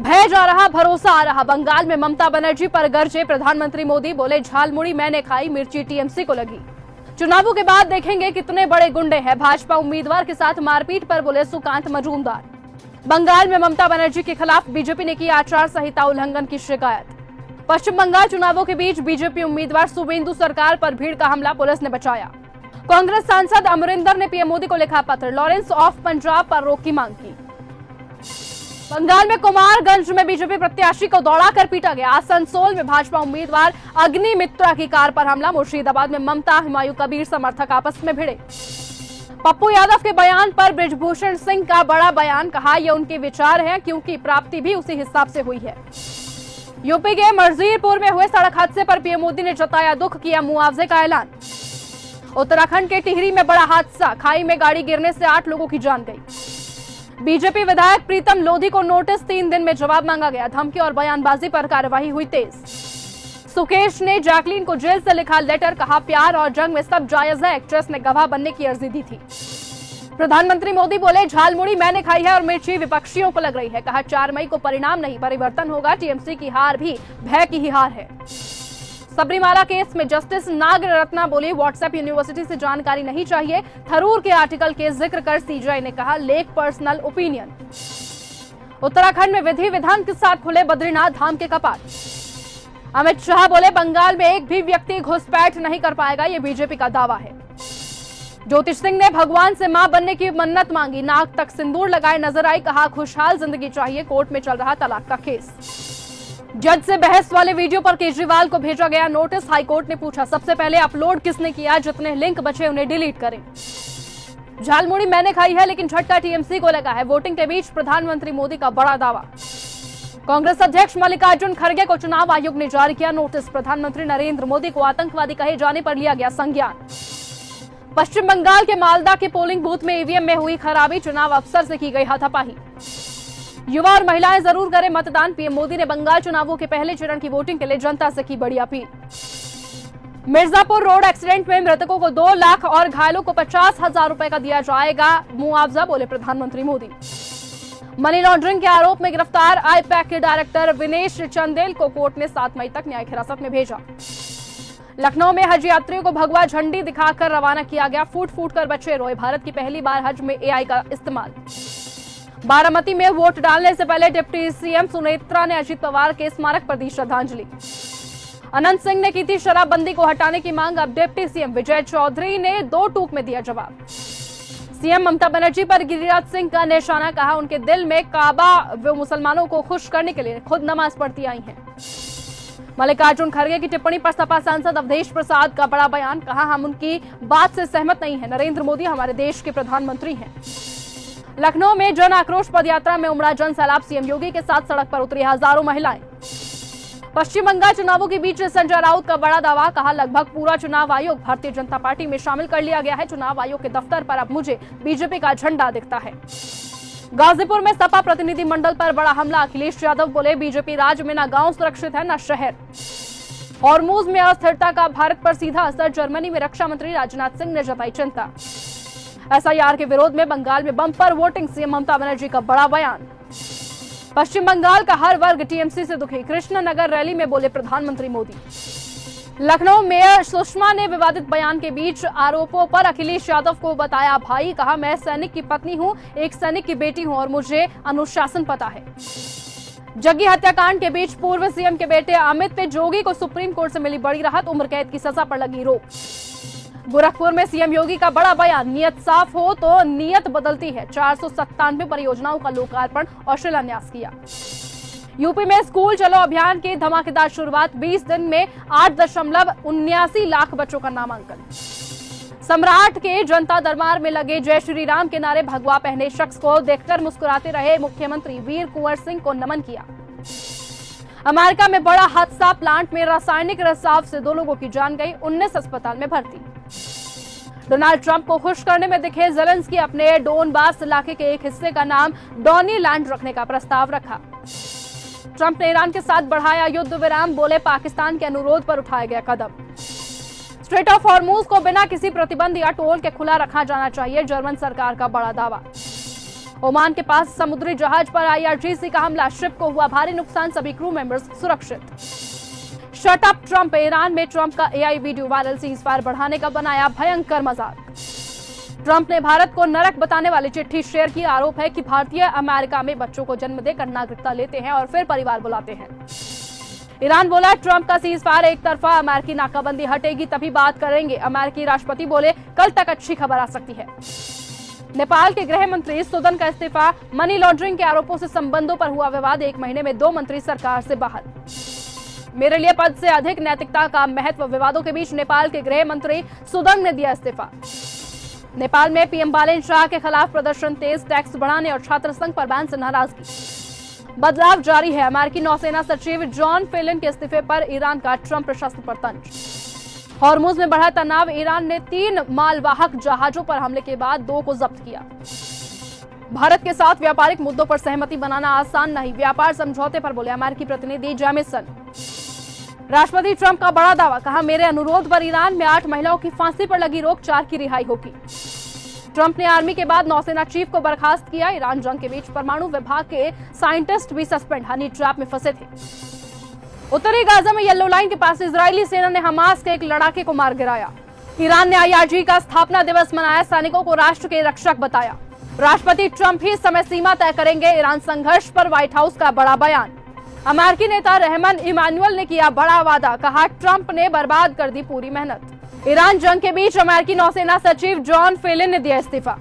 भय जा रहा, भरोसा आ रहा। बंगाल में ममता बनर्जी पर गरजे प्रधानमंत्री मोदी, बोले झालमुड़ी मैंने खाई, मिर्ची टीएमसी को लगी। चुनावों के बाद देखेंगे कितने बड़े गुंडे हैं। भाजपा उम्मीदवार के साथ मारपीट पर बोले सुकांत मजूमदार। बंगाल में ममता बनर्जी के खिलाफ बीजेपी ने की आचार संहिता उल्लंघन की शिकायत। पश्चिम बंगाल चुनावों के बीच बीजेपी उम्मीदवार शुभेंदु सरकार पर भीड़ का हमला पुलिस ने बचाया। कांग्रेस सांसद अमरिंदर ने पीएम मोदी को लिखा पत्र, लॉरेंस ऑफ पंजाब पर रोक की मांग की। बंगाल में कुमारगंज में बीजेपी प्रत्याशी को दौड़ाकर पीटा गया। आसनसोल में भाजपा उम्मीदवार अग्नि मित्रा की कार पर हमला। मुर्शिदाबाद में ममता हुमायूं कबीर समर्थक आपस में भिड़े। पप्पू यादव के बयान पर बृजभूषण सिंह का बड़ा बयान, कहा यह उनके विचार हैं क्योंकि प्राप्ति भी उसी हिसाब से हुई है। यूपी के मर्जीरपुर में हुए सड़क हादसे पर पीएम मोदी ने जताया दुख, किया मुआवजे का ऐलान। उत्तराखंड के टिहरी में बड़ा हादसा, खाई में गाड़ी गिरने से 8 लोगों की जान गई। बीजेपी विधायक प्रीतम लोधी को नोटिस, 3 दिन में जवाब मांगा गया। धमकी और बयानबाजी पर कार्रवाई हुई तेज। सुकेश ने जैकलीन को जेल से लिखा लेटर, कहा प्यार और जंग में सब जायज है। एक्ट्रेस ने गवाह बनने की अर्जी दी थी। प्रधानमंत्री मोदी बोले झालमुड़ी मैंने खाई है और मिर्ची विपक्षियों को लग रही है। कहा 4 मई को परिणाम नहीं परिवर्तन होगा। टीएमसी की हार भी भय की ही हार है। सबरीमाला केस में जस्टिस नाग रत्ना बोली व्हाट्सएप यूनिवर्सिटी से जानकारी नहीं चाहिए। थरूर के आर्टिकल के जिक्र कर सीजीआई ने कहा लेक पर्सनल ओपिनियन। उत्तराखंड में विधि विधान के साथ खुले बद्रीनाथ धाम के कपाट। अमित शाह बोले बंगाल में एक भी व्यक्ति घुसपैठ नहीं कर पाएगा, ये बीजेपी का दावा है। ज्योतिष सिंह ने भगवान से मां बनने की मन्नत मांगी। नाक तक सिंदूर लगाए नजर आई, कहा खुशहाल जिंदगी चाहिए। कोर्ट में चल रहा तलाक का केस। जज से बहस वाले वीडियो पर केजरीवाल को भेजा गया नोटिस। हाईकोर्ट ने पूछा सबसे पहले अपलोड किसने किया, जितने लिंक बचे उन्हें डिलीट करें। झालमुड़ी मैंने खाई है लेकिन झटका टीएमसी को लगा है। वोटिंग के बीच प्रधानमंत्री मोदी का बड़ा दावा। कांग्रेस अध्यक्ष मल्लिकार्जुन खड़गे को चुनाव आयोग ने जारी किया नोटिस। प्रधानमंत्री नरेंद्र मोदी को आतंकवादी कहे जाने पर लिया गया संज्ञान। पश्चिम बंगाल के मालदा के पोलिंग बूथ में ईवीएम में हुई खराबी, चुनाव अफसर से की गई हाथापाई। युवा और महिलाएं जरूर करें मतदान, पीएम मोदी ने बंगाल चुनावों के पहले चरण की वोटिंग के लिए जनता से की बड़ी अपील। मिर्जापुर रोड एक्सीडेंट में मृतकों को 2 लाख और घायलों को 50,000 रुपए का दिया जाएगा मुआवजा, बोले प्रधानमंत्री मोदी। मनी लॉन्ड्रिंग के आरोप में गिरफ्तार आईपैक के डायरेक्टर विनेश चंदेल को कोर्ट ने 7 मई तक न्यायिक हिरासत में भेजा। लखनऊ में हज यात्रियों को भगवा झंडी दिखाकर रवाना किया गया। फूट फूट कर बच्चे रोए, भारत की पहली बार हज में एआई का इस्तेमाल। बारामती में वोट डालने से पहले डिप्टी सीएम सुनेत्रा ने अजित पवार के स्मारक पर दी श्रद्धांजलि। अनंत सिंह ने की थी शराबबंदी को हटाने की मांग, अब डिप्टी सीएम विजय चौधरी ने 2 टूक में दिया जवाब। सीएम ममता बनर्जी पर गिरिराज सिंह का निशाना, कहा उनके दिल में काबा, वे मुसलमानों को खुश करने के लिए खुद नमाज पढ़ती आई हैं। मल्लिकार्जुन खड़गे की टिप्पणी पर सपा सांसद अवधेश प्रसाद का बड़ा बयान, कहा हम उनकी बात से सहमत नहीं है। नरेंद्र मोदी हमारे देश के प्रधानमंत्री हैं। लखनऊ में जन आक्रोश पदयात्रा में उमड़ा जन सैलाब, सीएम योगी के साथ सड़क पर उतरी हजारों महिलाएं। पश्चिम बंगाल चुनावों के बीच संजय राउत का बड़ा दावा, कहा लगभग पूरा चुनाव आयोग भारतीय जनता पार्टी में शामिल कर लिया गया है। चुनाव आयोग के दफ्तर पर अब मुझे बीजेपी का झंडा दिखता है। गाजीपुर में सपा प्रतिनिधि मंडल पर बड़ा हमला, अखिलेश यादव बोले बीजेपी राज में न गांव सुरक्षित है न शहर। हॉर्मुज में अस्थिरता का भारत पर सीधा असर, जर्मनी में रक्षा मंत्री राजनाथ सिंह ने जताई चिंता। एसआईआर के विरोध में बंगाल में bumper voting, CM Mamata Banerjee का बड़ा बयान। पश्चिम बंगाल का हर वर्ग टीएमसी से दुखी, कृष्णनगर रैली में बोले प्रधानमंत्री मोदी। लखनऊ मेयर सुषमा ने विवादित बयान के बीच आरोपों पर अखिलेश यादव को बताया भाई, कहा मैं सैनिक की पत्नी हूं, एक सैनिक की बेटी हूं और मुझे अनुशासन पता है। जग्गी हत्याकांड के बीच पूर्व सीएम के बेटे अमित जोगी को सुप्रीम कोर्ट से मिली बड़ी राहत, उम्र कैद की सजा पर लगी रोक। गोरखपुर में सीएम योगी का बड़ा बयान, नियत साफ हो तो नियत बदलती है। 497 परियोजनाओं का लोकार्पण और शिलान्यास किया। यूपी में स्कूल चलो अभियान की धमाकेदार शुरुआत, 20 दिन में 8.79 लाख बच्चों का नामांकन। सम्राट के जनता दरबार में लगे जय श्री राम के नारे, भगवा पहने शख्स को देखकर मुस्कुराते रहे मुख्यमंत्री, वीर कुंवर सिंह को नमन किया। अमेरिका में बड़ा हादसा, प्लांट में रासायनिक रिसाव से 2 लोगों की जान गई, 19 अस्पताल में भर्ती। डोनाल्ड ट्रंप को खुश करने में दिखे ज़ेलेंस्की, अपने डोनबास इलाके के एक हिस्से का नाम डॉनी लैंड रखने का प्रस्ताव रखा। ट्रंप ने ईरान के साथ बढ़ाया युद्ध विराम, बोले पाकिस्तान के अनुरोध पर उठाया गया कदम। स्ट्रेट ऑफ हॉर्मुज को बिना किसी प्रतिबंध या टोल के खुला रखा जाना चाहिए, जर्मन सरकार का बड़ा दावा। ओमान के पास समुद्री जहाज पर IRGC का हमला, शिप को हुआ भारी नुकसान, सभी क्रू मेंबर्स सुरक्षित। शट अप ट्रंप, ईरान में ट्रंप का AI वीडियो वायरल, सीज़फायर बढ़ाने का बनाया भयंकर मजाक। ट्रंप ने भारत को नरक बताने वाली चिट्ठी शेयर की, आरोप है कि भारतीय अमेरिका में बच्चों को जन्म देकर नागरिकता लेते हैं और फिर परिवार बुलाते हैं। ईरान बोला ट्रंप का सीज़फायर एक तरफा, अमेरिकी नाकाबंदी हटेगी तभी बात करेंगे। अमेरिकी राष्ट्रपति बोले कल तक अच्छी खबर आ सकती है। नेपाल के गृह मंत्री सुदन का इस्तीफा, मनी लॉन्ड्रिंग के आरोपों से संबंधों पर हुआ विवाद, 1 महीने में 2 मंत्री सरकार से बाहर। मेरे लिए पद से अधिक नैतिकता का महत्व, विवादों के बीच नेपाल के गृह मंत्री सुदन ने दिया इस्तीफा। नेपाल में PM बालेन शाह के खिलाफ प्रदर्शन तेज, टैक्स बढ़ाने और छात्र संघ पर बैन से नाराजगी। बदलाव जारी है, अमेरिकी नौसेना सचिव जॉन फेलिन के इस्तीफे पर ईरान का ट्रंप प्रशासन पर तंज। हॉर्मुज में बढ़ा तनाव, ईरान ने 3 मालवाहक जहाजों पर हमले के बाद 2 को जब्त किया। भारत के साथ व्यापारिक मुद्दों पर सहमति बनाना आसान नहीं, व्यापार समझौते पर बोले अमेरिकी प्रतिनिधि जेमिसन। राष्ट्रपति ट्रंप का बड़ा दावा, कहा मेरे अनुरोध पर ईरान में 8 महिलाओं की फांसी पर लगी रोक, 4 की रिहाई होगी। ट्रंप ने आर्मी के बाद नौसेना चीफ को बर्खास्त किया। ईरान जंग के बीच परमाणु विभाग के साइंटिस्ट भी सस्पेंड, हनी ट्रैप में फंसे थे। उत्तरी गाजा में येलो लाइन के पास इजरायली सेना ने हमास के एक लड़ाके को मार गिराया। ईरान ने IRG का स्थापना दिवस मनाया, सैनिकों को राष्ट्र के रक्षक बताया। राष्ट्रपति ट्रंप ही समय सीमा तय करेंगे, ईरान संघर्ष पर व्हाइट हाउस का बड़ा बयान। अमेरिकी नेता रहमान इमानुअल ने किया बड़ा वादा, कहा ट्रंप ने बर्बाद कर दी पूरी मेहनत। ईरान जंग के बीच अमेरिकी नौसेना सचिव जॉन फेलिन ने दिया इस्तीफा।